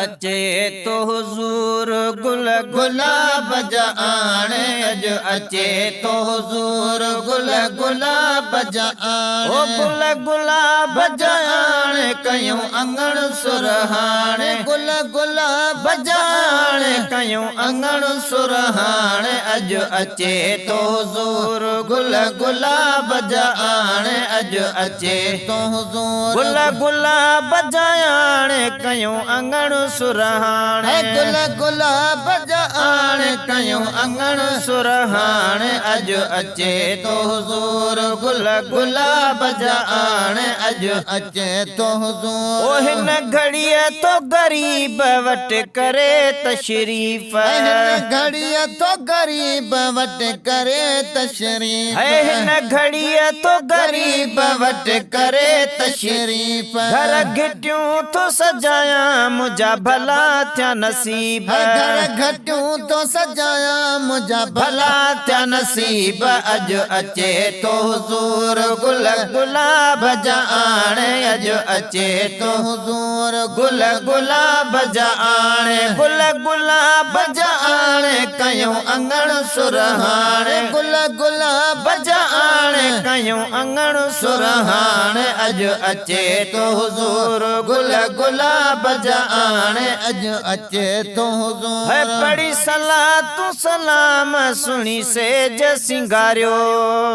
अचे तो हुजूर गुल गुलाब जाने अज अचे तो हुजूर गुल गुलाब जाने ओ गुल गुलाब जाने कयूं अंगण सुरहाने गुल गुलाब जाने कयूं अंगण सुरहाने अज अचे तो हुजूर गुल गुलाब जाने अज अचे तो हुजूर गुल गुलाब जाने कयूं अंगण सुरहाने गुल गुलाब जाने कयूं अंगण सुरहाने अज अचे तो हुजूर गुल गुलाब जाने अज अचे तो हुजूर ओ हिन घड़ीअ तो गरीब वट करे तशरीफ हिन घड़ीअ तो गरीब वट करे तशरीफ हिन घड़ीअ तो गरीब वट करे तशरीफ घर घिटियूं तो सजाया मुझा भला थिया नसीब घर घटियूं तो सजाया मुझा भला थिया नसीब अज अचे तो हुजूर गुल गुलाब जाने अज अचे तो हुजूर गुल गुलाब जाने गुल गुलाब जाने कयूं अंगण सुरहाने गुल गुलाब जाने कयूं अंगण सुरहाने अज अचे तो हुजूर गुल गुलाब जाने अज अचे तो हुजूर है बड़ी सलातु सलाम सुनी सेज सिंगारियो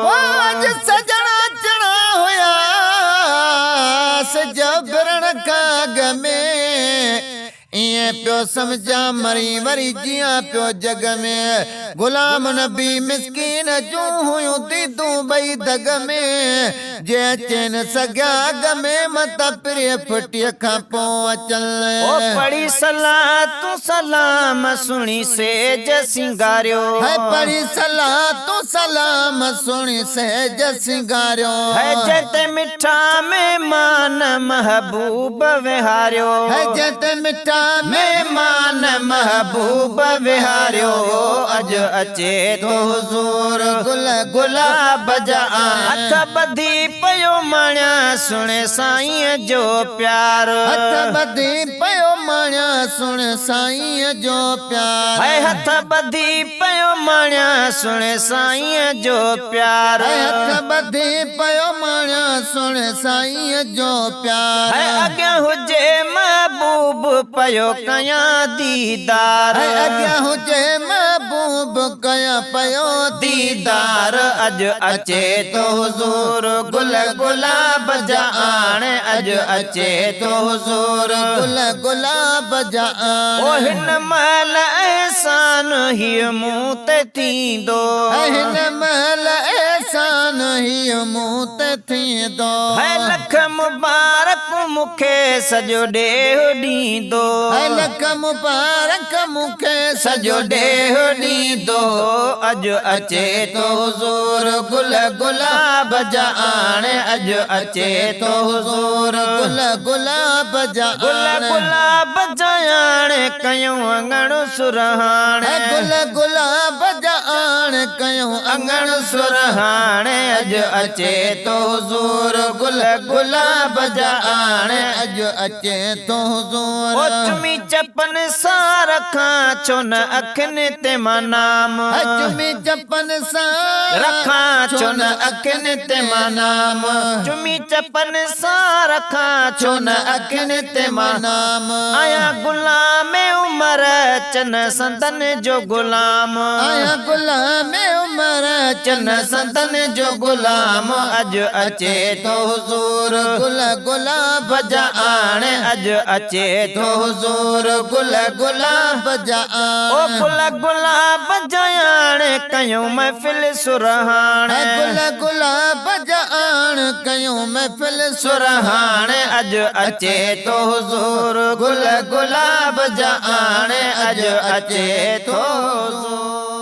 आज सजना चढ़ा होया सजबरण काग में इं प्यो समझा मरी वरी जिया प्यो जग में गुलाम नबी मिस्कीन जूं हुयूं दीदूं बई दग में जे अचे न सघिया अग में मत प्रिय फुटिय खां पोइ अचल ओ पढ़ी सलातु सलाम सुनी सेज सिंगारियो है पढ़ी सलातु सलाम सुनी सेज सिंगारियो है जते मिठा मेहमान महबूब विहारियो है जते मिठा मेहमान महबूब विहारियो अज अचे तो हुजूर गुल गुलाब जाने हथ बधी पयो माण्या सुने साईं जो प्यार हथ बधी पयो माण्या सुने साईं जो प्यार है हथ बधी पयो माण्या सुने साईं जो प्यार हथ बधी पयो माण्या सुने साईं जो प्यार है अॻियां हुजे महबूब पयो कया दीदार अॻियां हुजे महबूब कया पयो दीदार अज अचे तो हुजूर गुल गुलाब जाने अज अचे तो हुजूर गुल गुलाब जाने ओ हिन महल एहसान ही मूं ते थींदो हिन महल एहसान ही मूं ते थींदो है लख मुबारक मूंखे सॼो ॾेहो ॾींदो लख मुबारक मूंखे सॼो ॾेहो ॾींदो अज अचे तो हुजूर गुल गुलाब जाने अज अचे तो हुजूर गुल गुलाब जाने गुल गुलाब जाने कयूं अंगण सुरहाने गुल गुलाब जाने कयूं अंगण सुरहाने अज अचे तो हुजूर गुल गुलाब जाने अज अचे तो हुजूर ओ चुमी चपन सां रखां छो न अखियुनि ते मां नाम चुमी चपन सां रखां छो न अखियुनि ते मां नाम चुमी चपन सां रखां छो न अखियुनि ते मां नाम आया गुलाम उमर चन संदन जो गुलाम आया गुलाम उमर चन संदन जो गुलाम अज अचे तो हुजूर गुल गुलाब जाने अज अचे तो हुजूर गुल गुलाब जाने ओ गुल गुलाब जाने कयूं महफिल सुरहाने गुल गुलाब जाने कयूं महफिल सुरहाने अज अचे तो हुजूर गुल गुलाब जाने अज अचे तो हुजूर।